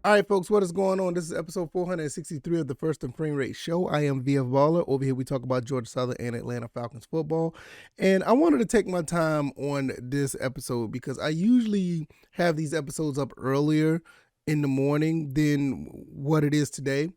All right, folks, what is going on? This is episode 463 of the First and Frame Rate Show. I am VF Baller. Over here, we talk about Georgia Southern and Atlanta Falcons football. And I wanted to take my time on this episode because I usually have these episodes up earlier in the morning than what it is today,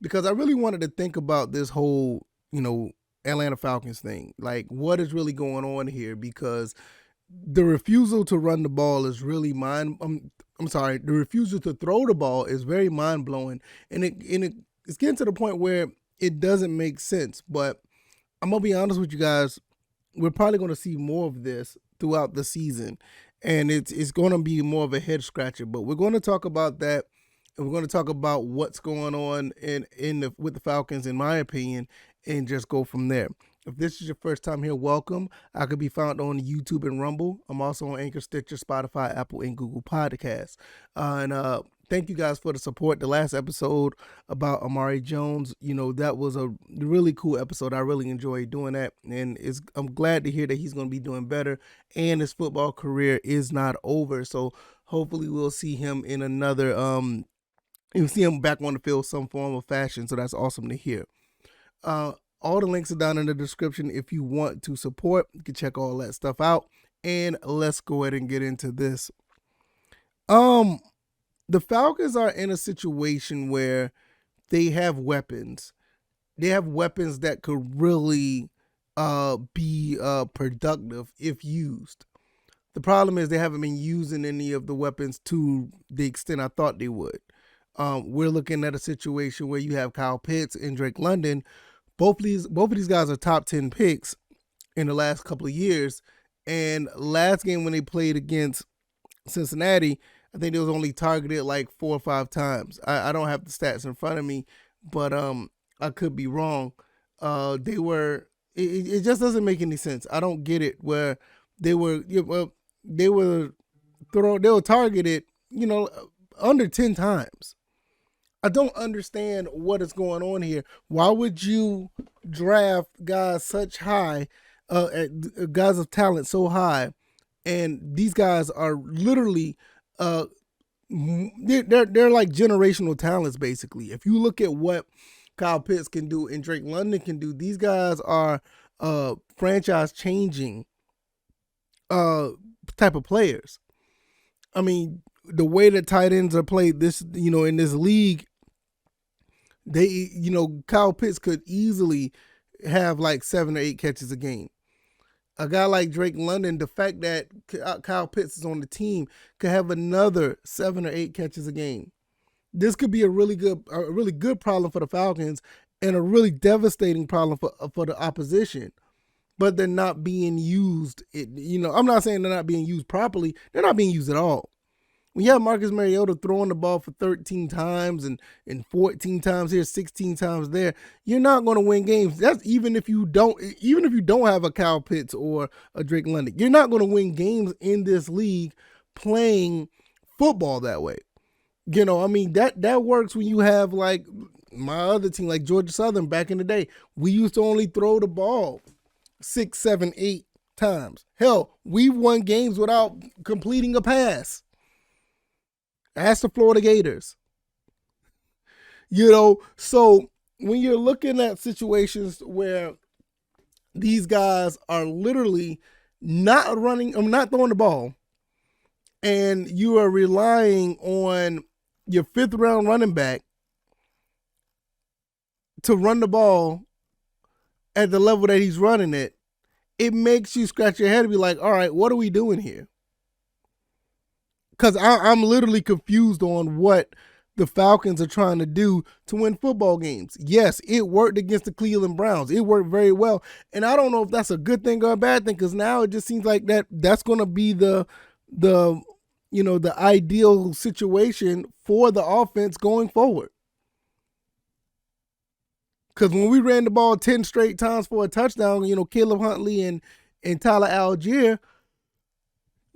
because I really wanted to think about this whole, Atlanta Falcons thing. Like, what is really going on here? Because the refusal to run the ball is really the refusal to throw the ball is very mind blowing, and it's getting to the point where it doesn't make sense. But I'm gonna be honest with you guys, we're probably gonna see more of this throughout the season, and it's gonna be more of a head scratcher. But we're gonna talk about that, and we're gonna talk about what's going on with the Falcons, in my opinion, and just go from there. If this is your first time here, welcome. I could be found on YouTube and Rumble. I'm also on Anchor, Stitcher, Spotify, Apple, and Google Podcasts. Thank you guys for the support. The last episode about Amari Jones, that was a really cool episode. I really enjoyed doing that, and I'm glad to hear that he's going to be doing better, and his football career is not over. So hopefully we'll see him in another, you'll see him back on the field some form or fashion. So that's awesome to hear. All the links are down in the description if you want to support. You can check all that stuff out. And let's go ahead and get into this. The Falcons are in a situation where they have weapons. They have weapons that could really be productive if used. The problem is they haven't been using any of the weapons to the extent I thought they would. We're looking at a situation where you have Kyle Pitts and Drake London. Both of these guys are top 10 picks in the last couple of years. And last game when they played against Cincinnati, I think they was only targeted like 4 or 5 times. I don't have the stats in front of me, but I could be wrong. It just doesn't make any sense. I don't get it where they were targeted, under 10 times. I don't understand what is going on here. Why would you draft guys such high, guys of talent so high, and these guys are literally, they're like generational talents basically. If you look at what Kyle Pitts can do and Drake London can do, these guys are franchise changing type of players. I mean, the way that tight ends are played in this league, Kyle Pitts could easily have like 7 or 8 catches a game. A guy like Drake London, the fact that Kyle Pitts is on the team, could have another 7 or 8 catches a game. This could be a really good problem for the Falcons and a really devastating problem for the opposition. But they're not being used. I'm not saying they're not being used properly. They're not being used at all. When you have Marcus Mariota throwing the ball for 13 times and 14 times here, 16 times there, you're not going to win games. That's even if you don't have a Kyle Pitts or a Drake London. You're not going to win games in this league playing football that way. That works when you have like my other team, like Georgia Southern back in the day. We used to only throw the ball 6, 7, 8 times. Hell, we won games without completing a pass. Ask the Florida Gators. So when you're looking at situations where these guys are literally not throwing the ball, and you are relying on your 5th round running back to run the ball at the level that he's running it makes you scratch your head and be like, all right, what are we doing here? Because I'm literally confused on what the Falcons are trying to do to win football games. Yes, it worked against the Cleveland Browns. It worked very well. And I don't know if that's a good thing or a bad thing, because now it just seems like that's going to be the ideal situation for the offense going forward. Because when we ran the ball 10 straight times for a touchdown, Caleb Huntley and Tyler Algier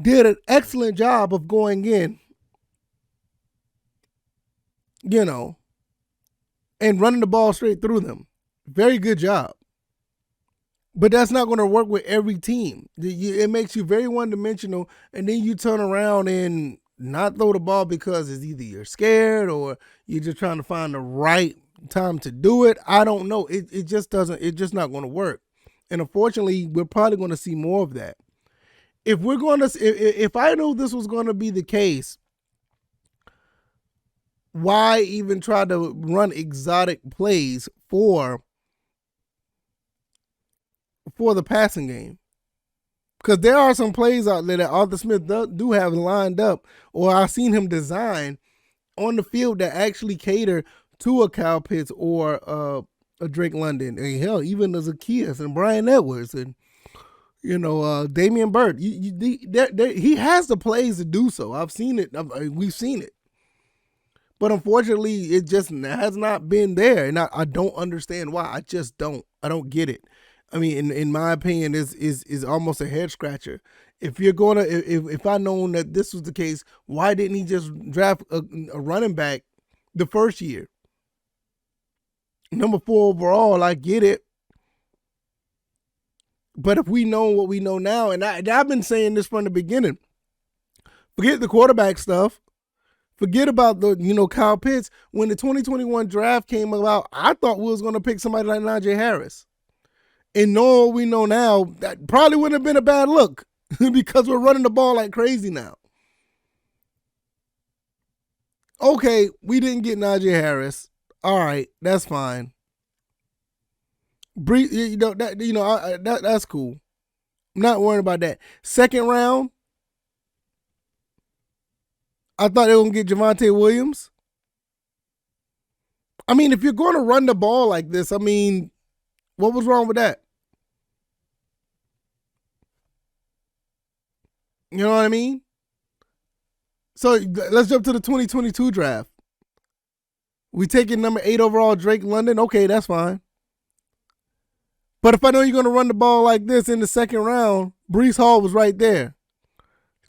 did an excellent job of going in, and running the ball straight through them. Very good job. But that's not going to work with every team. It makes you very one-dimensional, and then you turn around and not throw the ball because it's either you're scared or you're just trying to find the right time to do it. I don't know. It just doesn't. It's just not going to work. And unfortunately, we're probably going to see more of that. If we're going to, if I knew this was going to be the case, why even try to run exotic plays for the passing game? Because there are some plays out there that Arthur Smith do have lined up, or I've seen him design on the field that actually cater to a Kyle Pitts or a Drake London, and hell, even a Zacchaeus and Brian Edwards and Damian Byrd. He has the plays to do so. I've seen it. We've seen it. But unfortunately, it just has not been there, and I don't understand why. I just don't. I don't get it. I mean, in my opinion, is almost a head scratcher. If you're gonna, if I known that this was the case, why didn't he just draft a running back the first year? Number 4 overall, I get it. But if we know what we know now, and I've been saying this from the beginning, forget the quarterback stuff. Forget about the, Kyle Pitts. When the 2021 draft came about, I thought we was going to pick somebody like Najee Harris. And knowing what we know now, that probably wouldn't have been a bad look because we're running the ball like crazy now. Okay, we didn't get Najee Harris. All right, that's fine. That's cool. I'm not worried about that. Second round, I thought they were going to get Javonte Williams. I mean, if you're going to run the ball like this, I mean, what was wrong with that? You know what I mean? So let's jump to the 2022 draft. We taking number 8 overall Drake London. Okay, that's fine. But if I know you're going to run the ball like this in the second round, Breece Hall was right there.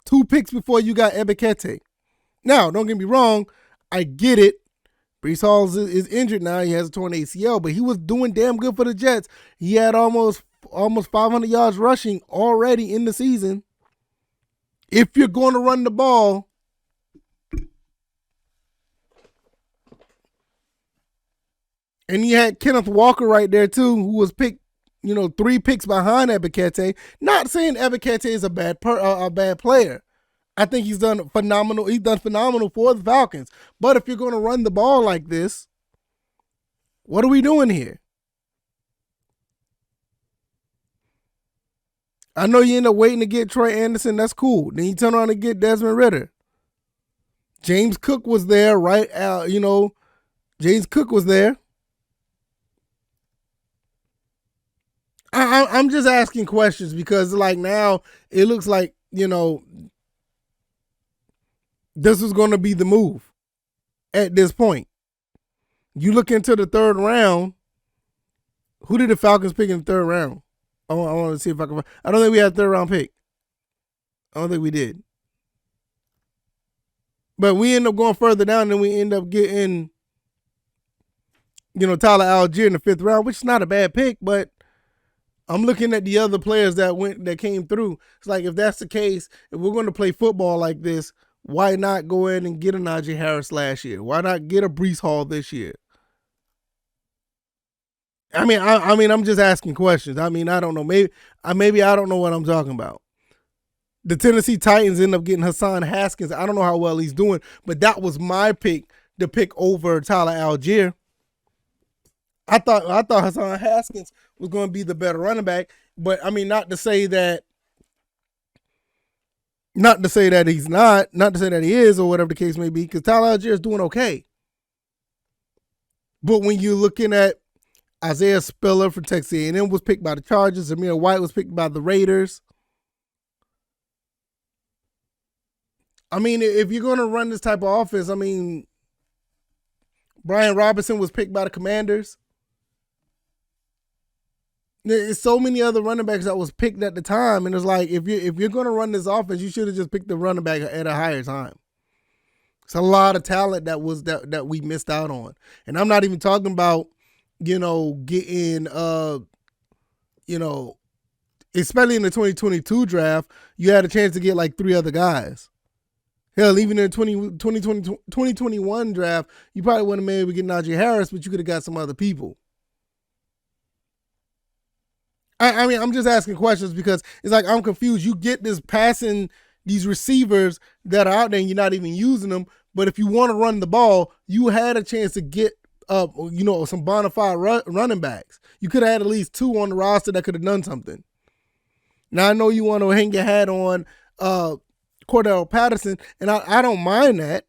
2 picks before you got Ebiketie. Now, don't get me wrong. I get it. Breece Hall is injured now. He has a torn ACL, but he was doing damn good for the Jets. He had almost 500 yards rushing already in the season. If you're going to run the ball, and you had Kenneth Walker right there too, who was picked, 3 picks behind Ebiketie. Not saying Ebiketie is a bad player. I think he's done phenomenal. He's done phenomenal for the Falcons. But if you're going to run the ball like this, what are we doing here? I know you end up waiting to get Troy Anderson. That's cool. Then you turn around and get Desmond Ridder. James Cook was there, right? James Cook was there. I'm just asking questions because, like, now it looks like, this is going to be the move at this point. You look into the third round. Who did the Falcons pick in the third round? I want to see if I can. I don't think we had a third round pick. I don't think we did. But we end up going further down, and then we end up getting, Tyler Algier in the 5th round, which is not a bad pick, but I'm looking at the other players that came through. It's like, if that's the case, if we're going to play football like this, why not go in and get a Najee Harris last year? Why not get a Breece Hall this year? I mean, I'm just asking questions. I mean, I don't know. Maybe I don't know what I'm talking about. The Tennessee Titans end up getting Hassan Haskins. I don't know how well he's doing, but that was my pick to pick over Tyler Algier. I thought Hassan Haskins was going to be the better running back, but I mean, not to say that he's not to say that he is, or whatever the case may be, because Tyler Algier is doing okay. But when you're looking at Isaiah Spiller from Texas A&M was picked by the Chargers, Zamir White was picked by the Raiders. I mean, if you're going to run this type of offense, I mean, Brian Robinson was picked by the Commanders. There's so many other running backs that was picked at the time, and it's like, if you're going to run this offense, you should have just picked the running back at a higher time. It's a lot of talent that we missed out on, and I'm not even talking about getting especially in the 2022 draft, you had a chance to get like 3 other guys. Hell, even in the 2021 draft, you probably wouldn't have been able to get Najee Harris, but you could have got some other people. I mean, I'm just asking questions because it's like I'm confused. You get this passing these receivers that are out there and you're not even using them. But if you want to run the ball, you had a chance to get some bona fide running backs. You could have had at least two on the roster that could have done something. Now I know you want to hang your hat on Cordell Patterson, and I don't mind that.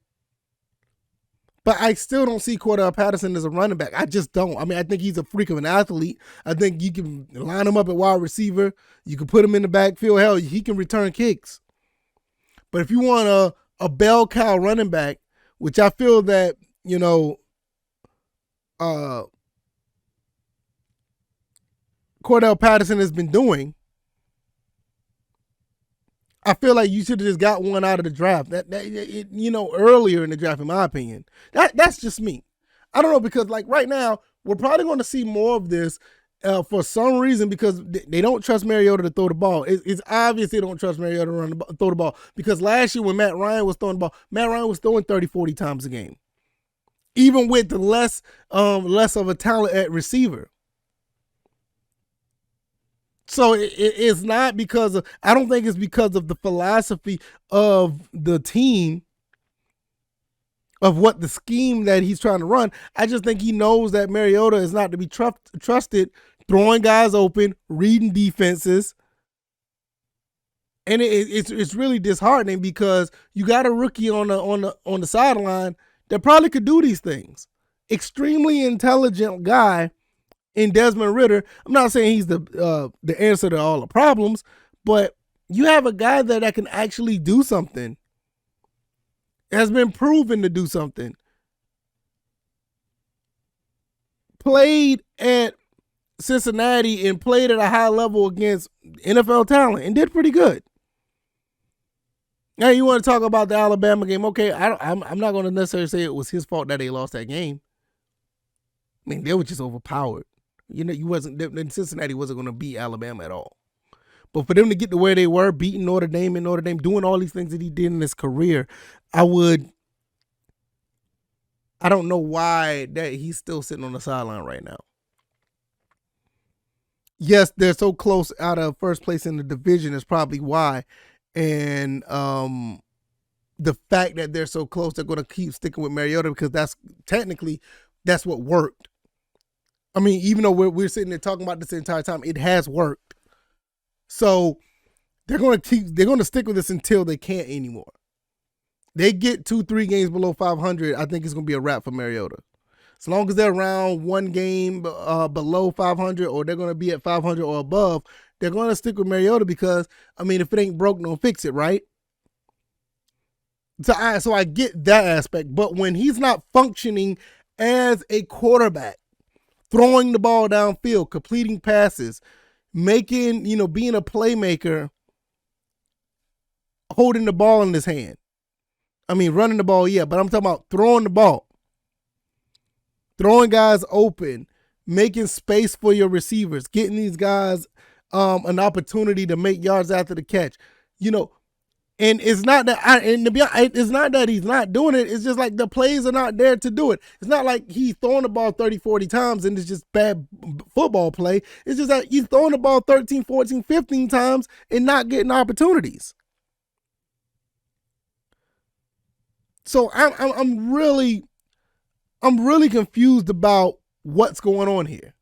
But I still don't see Cordell Patterson as a running back. I just don't. I mean, I think he's a freak of an athlete. I think you can line him up at wide receiver. You can put him in the backfield. Hell, he can return kicks. But if you want a bell cow running back, which I feel that, Cordell Patterson has been doing, I feel like you should have just got one out of the draft. Earlier in the draft, in my opinion. That's just me. I don't know, because like right now, we're probably going to see more of this for some reason, because they don't trust Mariota to throw the ball. It's obvious they don't trust Mariota to throw the ball, because last year when Matt Ryan was throwing the ball, Matt Ryan was throwing 30, 40 times a game, even with the less of a talent at receiver. So it's not because of, I don't think it's because of the philosophy of the team, of what the scheme that he's trying to run. I just think he knows that Mariota is not to be trusted throwing guys open, reading defenses. And it's really disheartening, because you got a rookie on the sideline that probably could do these things. Extremely intelligent guy in Desmond Ridder. I'm not saying he's the answer to all the problems, but you have a guy that can actually do something. Has been proven to do something. Played at Cincinnati and played at a high level against NFL talent and did pretty good. Now you want to talk about the Alabama game? Okay, I'm not going to necessarily say it was his fault that they lost that game. I mean, they were just overpowered. Cincinnati wasn't going to beat Alabama at all. But for them to get to where they were, beating Notre Dame, doing all these things that he did in his career, I don't know why that he's still sitting on the sideline right now. Yes, they're so close out of first place in the division is probably why. And the fact that they're so close, they're going to keep sticking with Mariota, because that's what worked. I mean, even though we're sitting there talking about this the entire time, it has worked. So they're going to stick with this until they can't anymore. They get 2-3 games below 500, I think it's going to be a wrap for Mariota. As long as they're around one game below 500, or they're going to be at 500 or above, they're going to stick with Mariota, because, I mean, if it ain't broke, don't fix it, right? So I get that aspect. But when he's not functioning as a quarterback, throwing the ball downfield, completing passes, making, being a playmaker, holding the ball in his hand. I mean, running the ball, yeah, but I'm talking about throwing the ball. Throwing guys open, making space for your receivers, getting these guys an opportunity to make yards after the catch. And it's not that it's not that he's not doing it. It's just like the plays are not there to do it. It's not like he's throwing the ball 30, 40 times and it's just bad football play. It's just that he's throwing the ball 13, 14, 15 times and not getting opportunities. So I'm really confused about what's going on here.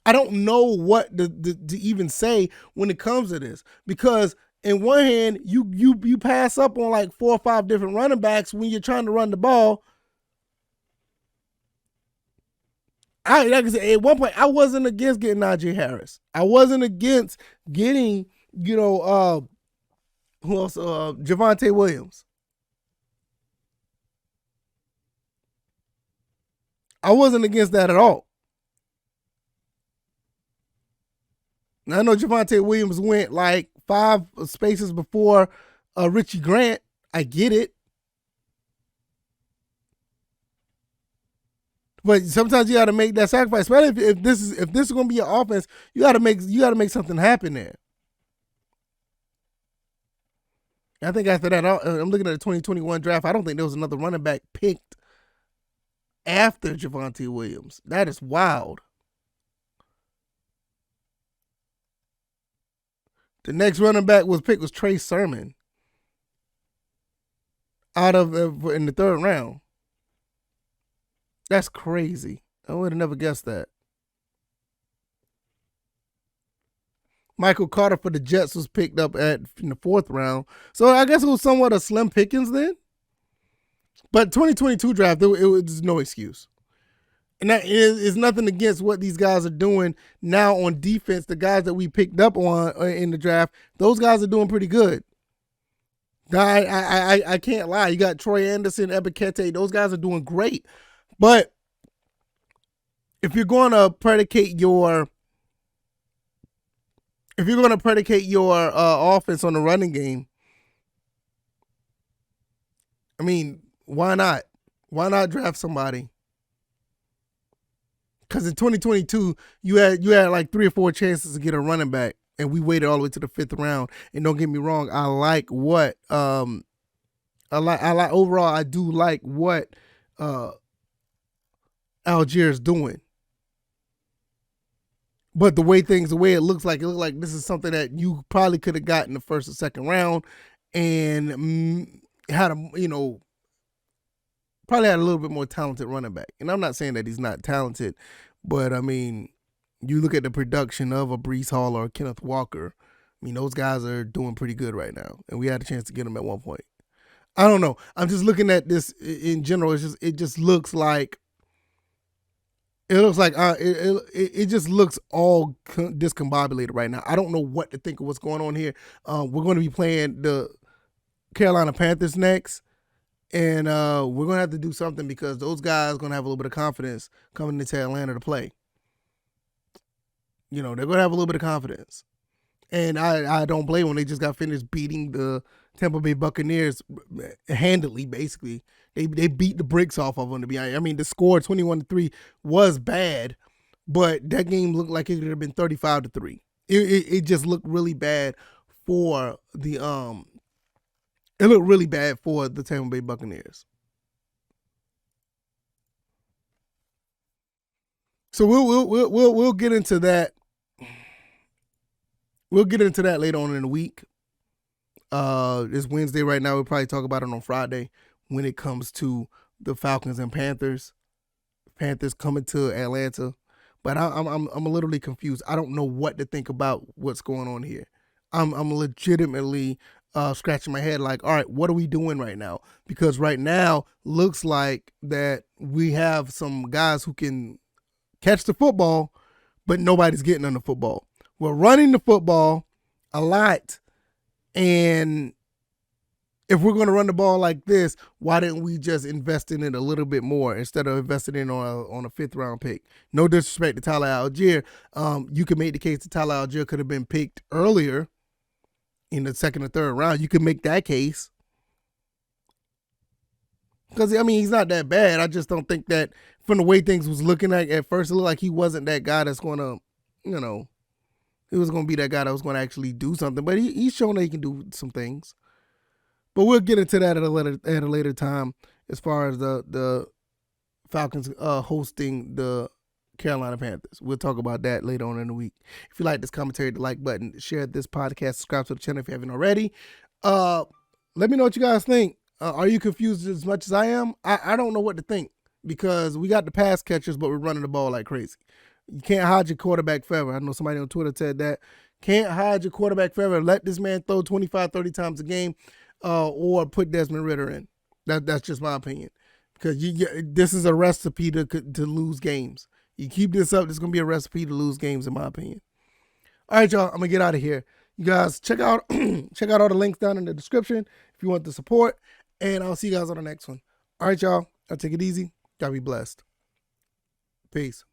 I don't know what to even say when it comes to this, because in one hand, you pass up on like 4 or 5 different running backs when you're trying to run the ball. Like I said, at one point, I wasn't against getting Najee Harris. I wasn't against getting, who else? Javonte Williams. I wasn't against that at all. Now, I know Javonte Williams went like 5 spaces before Richie Grant. I get it. But sometimes you got to make that sacrifice. Especially if this is going to be your offense, you got to make something happen there. I think after that, I'm looking at the 2021 draft. I don't think there was another running back picked after Javonte Williams. That is wild. The next running back was picked was Trey Sermon out of in the third round. That's crazy. I would have never guessed that. Michael Carter for the Jets was picked up in the fourth round. So I guess it was somewhat a slim pickings then. But 2022 draft, it was no excuse. And that is nothing against what these guys are doing now on defense. The guys that we picked up on in the draft, those guys are doing pretty good. I can't lie. You got Troy Anderson, Ebikete. Those guys are doing great. But if you're going to predicate your offense on the running game, I mean, why not? Why not draft somebody? Because in 2022, you had like 3 or 4 chances to get a running back, and we waited all the way to the 5th round. And don't get me wrong, I like what overall. I do like what Algier is doing. But the way it looks like this is something that you probably could have gotten the first or second round, and had probably had a little bit more talented running back. And I'm not saying that he's not talented, but I mean, you look at the production of a Breece Hall or a Kenneth Walker. I mean, those guys are doing pretty good right now, and we had a chance to get them at one point. I don't know. I'm just looking at this in general. It just looks like it just looks all discombobulated right now. I don't know what to think of what's going on here. We're going to be playing the Carolina Panthers next, and we're going to have to do something because those guys are going to have a little bit of confidence coming into Atlanta to play. They're going to have a little bit of confidence. And I don't blame them. They just got finished beating the Tampa Bay Buccaneers handily, basically. They beat the bricks off of them, to be honest. I mean, the score 21-3 was bad, but that game looked like it could have been 35-3. It just looked really bad for the it looked really bad for the Tampa Bay Buccaneers. So we'll get into that. We'll get into that later on in the week. It's Wednesday right now. We'll probably talk about it on Friday when it comes to the Falcons and Panthers. Panthers coming to Atlanta. But I'm literally confused. I don't know what to think about what's going on here. I'm legitimately scratching my head like, all right, what are we doing right now? Because right now looks like that we have some guys who can catch the football, but nobody's getting on the football. We're running the football a lot, and if we're going to run the ball like this, why didn't we just invest in it a little bit more instead of investing in on a 5th round pick? No disrespect to Tyler Algier. You could make the case that Tyler Algier could have been picked earlier in the 2nd or 3rd round. You could make that case. Because, I mean, he's not that bad. I just don't think that from the way things was looking at first, it looked like he wasn't that guy that's going to, he was going to be that guy that was going to actually do something. But he's shown that he can do some things. But we'll get into that at a later time as far as the Falcons hosting the Carolina Panthers. We'll talk about that later on in the week. If you like this commentary, hit the like button, share this podcast, subscribe to the channel if you haven't already. Let me know what you guys think. Are you confused as much as I am? I don't know what to think because we got the pass catchers, but we're running the ball like crazy. You can't hide your quarterback forever. I know somebody on Twitter said that. Can't hide your quarterback forever. Let this man throw 25, 30 times a game or put Desmond Ridder in. That's just my opinion. Because this is a recipe to lose games. You keep this up, this is going to be a recipe to lose games, in my opinion. All right, y'all, I'm going to get out of here. You guys, check out all the links down in the description if you want the support. And I'll see you guys on the next one. All right, y'all. I'll take it easy. Y'all be blessed. Peace.